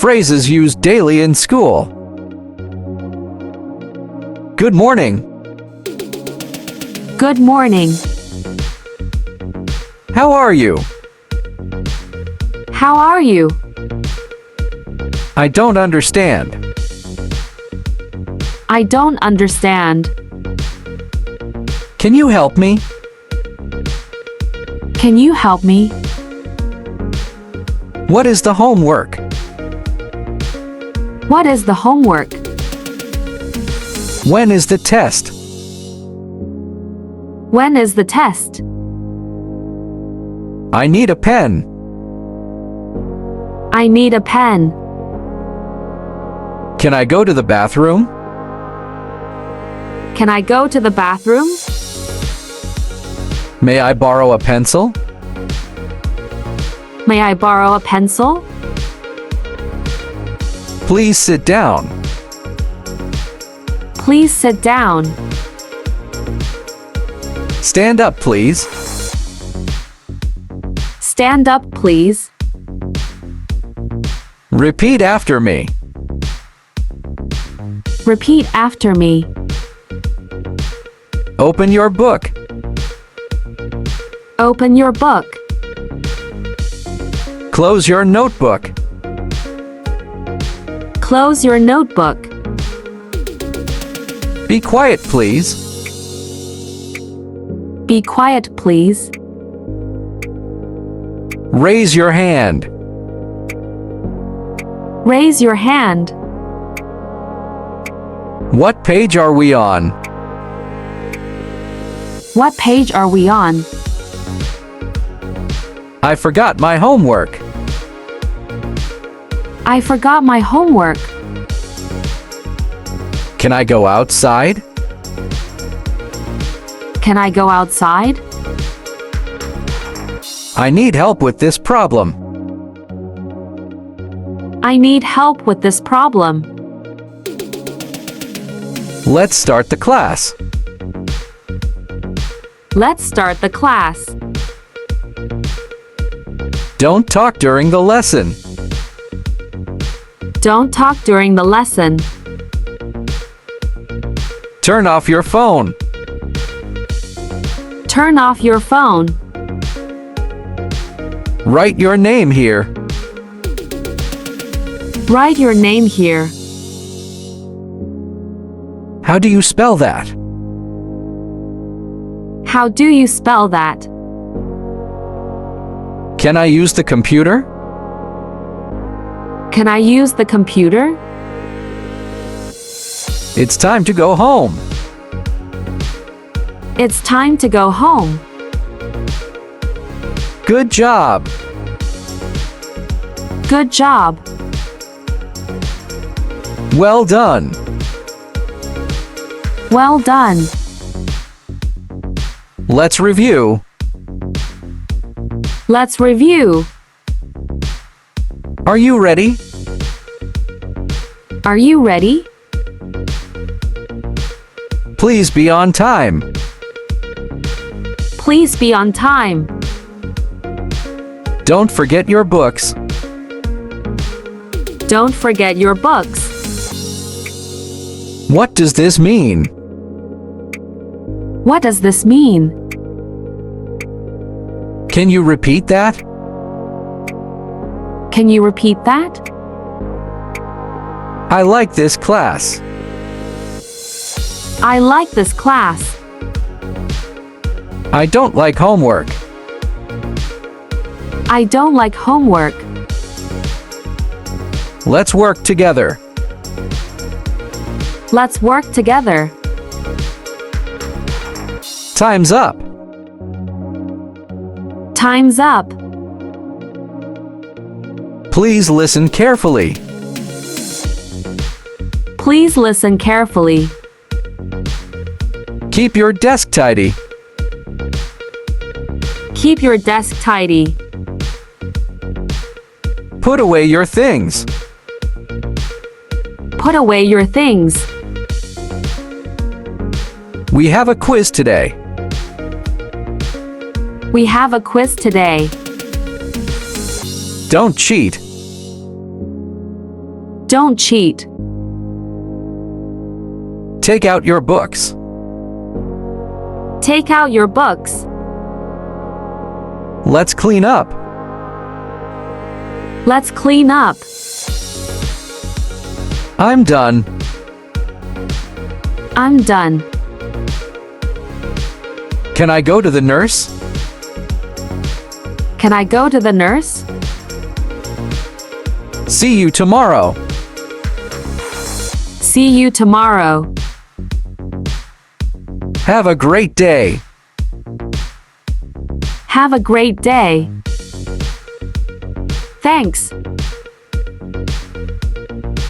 Phrases used daily in school. Good morning. Good morning. How are you? How are you? I don't understand. I don't understand. Can you help me? Can you help me? What is the homework? What is the homework? When is the test? When is the test? I need a pen. I need a pen. Can I go to the bathroom? Can I go to the bathroom? May I borrow a pencil? May I borrow a pencil? Please sit down. Please sit down. Stand up, please. Stand up, please. Repeat after me. Repeat after me. Open your book. Open your book. Close your notebook. Close your notebook. Be quiet, please. Be quiet, please. Raise your hand. Raise your hand. What page are we on? What page are we on? I forgot my homework. I forgot my homework. Can I go outside? Can I go outside? I need help with this problem. I need help with this problem. Let's start the class. Let's start the class. Don't talk during the lesson. Don't talk during the lesson. Turn off your phone. Turn off your phone. Write your name here. Write your name here. How do you spell that? How do you spell that? Can I use the computer? Can I use the computer? It's time to go home. It's time to go home. Good job. Good job. Well done. Well done. Let's review. Let's review. Are you ready? Are you ready? Please be on time. Please be on time. Don't forget your books. Don't forget your books. What does this mean? What does this mean? Can you repeat that? Can you repeat that? I like this class. I like this class. I don't like homework. I don't like homework. Let's work together. Let's work together. Time's up. Time's up. Please listen carefully. Please listen carefully. Keep your desk tidy. Keep your desk tidy. Put away your things. Put away your things. We have a quiz today. We have a quiz today. Don't cheat. Don't cheat. Take out your books. Take out your books. Let's clean up. Let's clean up. I'm done. I'm done. Can I go to the nurse? Can I go to the nurse? See you tomorrow. See you tomorrow. Have a great day. Have a great day. Thanks.